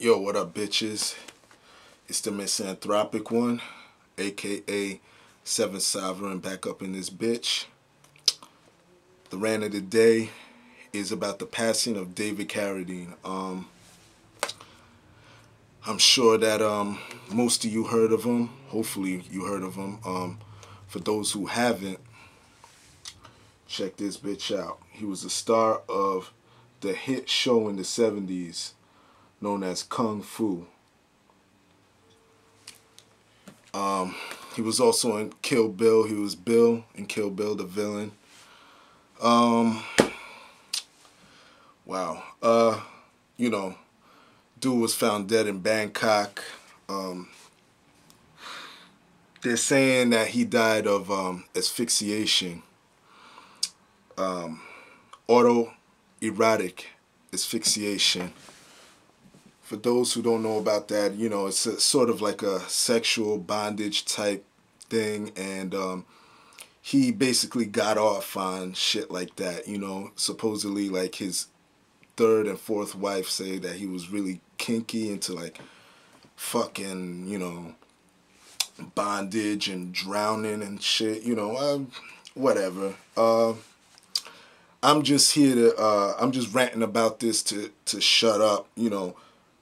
Yo, what up, bitches? It's the MisanthropikOne, aka Seven Sovereign, back up in this bitch. The rant of the day is about the passing of David Carradine. I'm sure that most of you heard of him. Hopefully, you heard of him. For those who haven't, check this bitch out. He was the star of the hit show in the 70s known as Kung Fu. He was also in Kill Bill. He was Bill in Kill Bill, the villain. Wow. Dude was found dead in Bangkok. They're saying that he died of asphyxiation. Autoerotic asphyxiation. For those who don't know about that, it's sort of like a sexual bondage type thing, and he basically got off on shit like that, supposedly like his third and fourth wife say that he was really kinky into like fucking, bondage and drowning and shit, whatever. I'm just here to, I'm just ranting about this to shut up,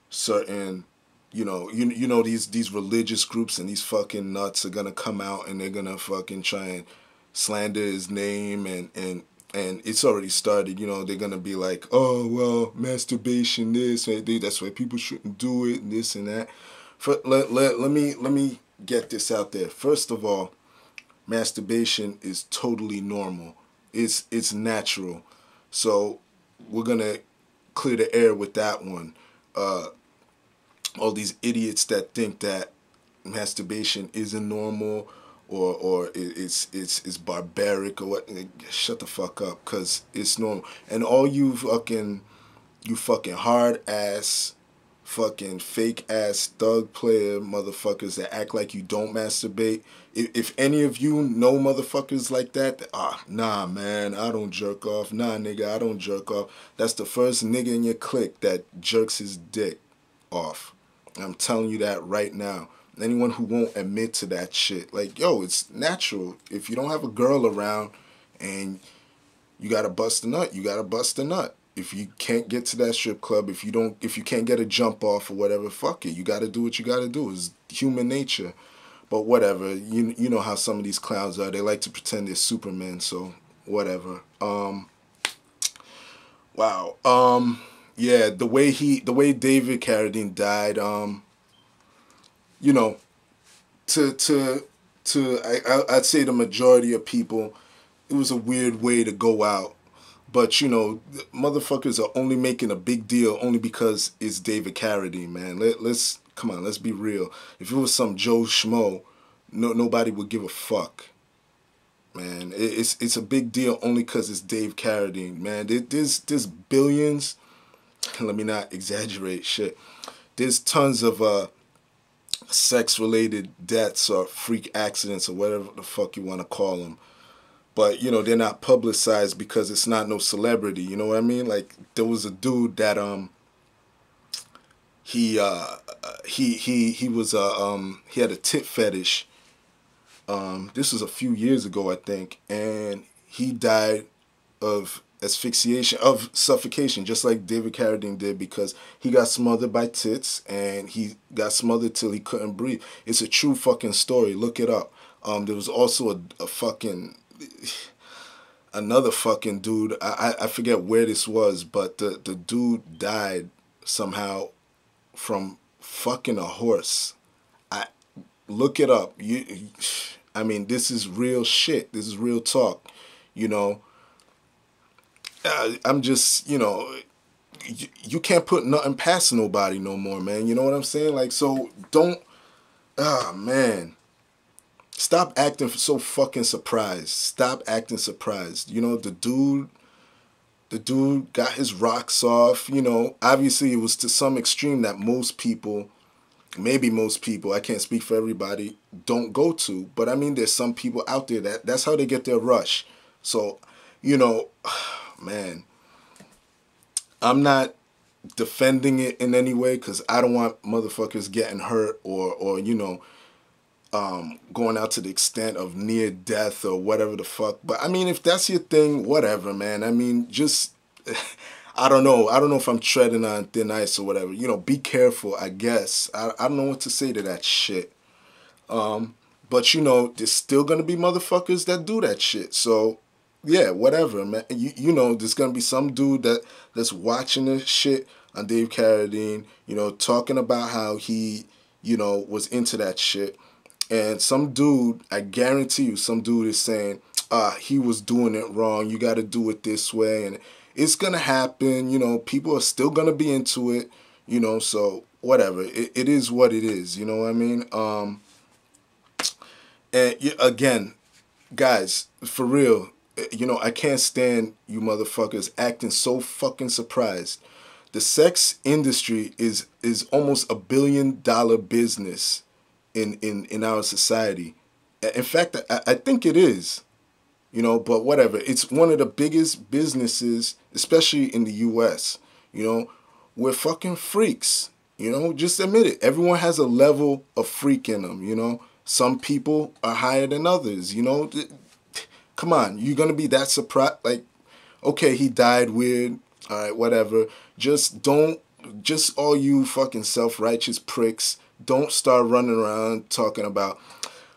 certain, these religious groups and these fucking nuts are gonna come out and they're gonna fucking try and slander his name and it's already started. They're gonna be like, oh well, masturbation this and that's why people shouldn't do it and this and that. Let me get this out there. First of all, masturbation is totally normal. It's natural. So we're gonna clear the air with that one. All these idiots that think that masturbation isn't normal or it's barbaric or what, shut the fuck up, cause it's normal. And all you fucking hard ass fucking fake ass thug player motherfuckers that act like you don't masturbate. If any of you know motherfuckers like that, nah man, I don't jerk off. Nah nigga, I don't jerk off. That's the first nigga in your clique that jerks his dick off. I'm telling you that right now. Anyone who won't admit to that shit, like, yo, it's natural. If you don't have a girl around and you gotta bust a nut, you gotta bust a nut. If you can't get to that strip club, if you can't get a jump off or whatever, fuck it. You gotta do what you gotta do. It's human nature. But whatever. You know how some of these clowns are. They like to pretend they're Superman, so whatever. Wow. Yeah, the way David Carradine died, I'd say the majority of people, it was a weird way to go out. But, motherfuckers are only making a big deal only because it's David Carradine, man. Come on, let's be real. If it was some Joe Schmo, nobody would give a fuck. Man, it's a big deal only because it's Dave Carradine, man. There's billions. Let me not exaggerate shit. There's tons of sex-related deaths or freak accidents or whatever the fuck you want to call them. But, they're not publicized because it's not no celebrity, you know what I mean? Like, there was a dude that, he had a tit fetish. This was a few years ago, I think, and he died of suffocation, just like David Carradine did, because he got smothered by tits and he got smothered till he couldn't breathe. It's a true fucking story. Look it up. There was also another fucking dude. I forget where this was, but the dude died somehow from fucking a horse. Look it up. I mean, this is real shit. This is real talk. I'm just, you can't put nothing past nobody no more, man. You know what I'm saying? Like, so don't, man. Stop acting so fucking surprised. Stop acting surprised. The dude got his rocks off. Obviously it was to some extreme that most people, maybe most people, I can't speak for everybody, don't go to. But I mean, there's some people out there that's how they get their rush. So, man, I'm not defending it in any way, because I don't want motherfuckers getting hurt or you know, going out to the extent of near death or whatever the fuck. But I mean, if that's your thing, whatever, man. I mean, just I don't know. I don't know if I'm treading on thin ice or whatever. You know, be careful, I guess. I don't know what to say to that shit. But you know, there's still gonna be motherfuckers that do that shit. So yeah, whatever, man. You know, there's gonna be some dude that's watching this shit on Dave Carradine, you know, talking about how he, you know, was into that shit. And some dude, I guarantee you, some dude is saying, he was doing it wrong. You gotta do it this way. And it's gonna happen, you know, people are still gonna be into it, you know, so whatever. It is what it is, you know what I mean? And again, guys, for real, you know, I can't stand you motherfuckers acting so fucking surprised. The sex industry is almost $1 billion business in our society. In fact, I think it is, you know, but whatever. It's one of the biggest businesses, especially in the US. You know, we're fucking freaks. You know, just admit it. Everyone has a level of freak in them, you know. Some people are higher than others, you know. Come on, you're going to be that surprised? Like, okay, he died weird. All right, whatever. Just don't, just all you fucking self-righteous pricks, don't start running around talking about,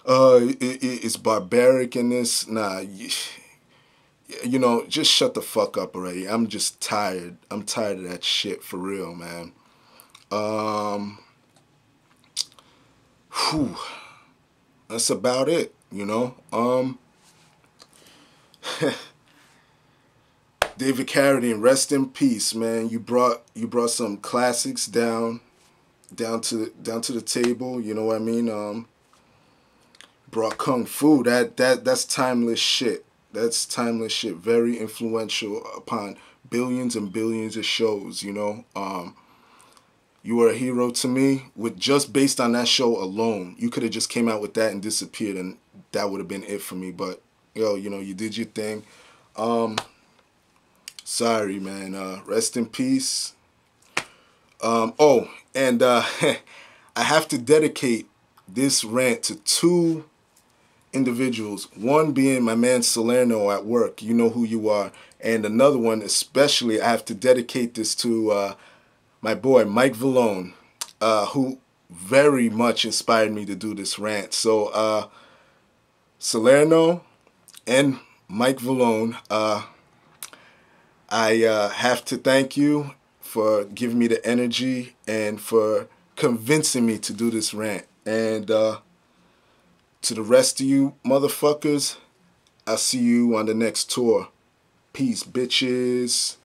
it's barbaric in this. Nah, you know, just shut the fuck up already. I'm just tired. I'm tired of that shit, for real, man. Whew. That's about it, you know. David Carradine, rest in peace, man. You brought some classics down to the table. You know what I mean? Brought kung fu. That's timeless shit. That's timeless shit. Very influential upon billions and billions of shows. You know. You were a hero to me with just based on that show alone. You could have just came out with that and disappeared, and that would have been it for me. But yo, you know, you did your thing. Sorry, man. Rest in peace. Oh, and I have to dedicate this rant to two individuals. One being my man Salerno at work. You know who you are. And another one, especially, I have to dedicate this to my boy Mike Vallone, who very much inspired me to do this rant. So Salerno and Mike Vallone, I have to thank you for giving me the energy and for convincing me to do this rant. And to the rest of you motherfuckers, I'll see you on the next tour. Peace, bitches.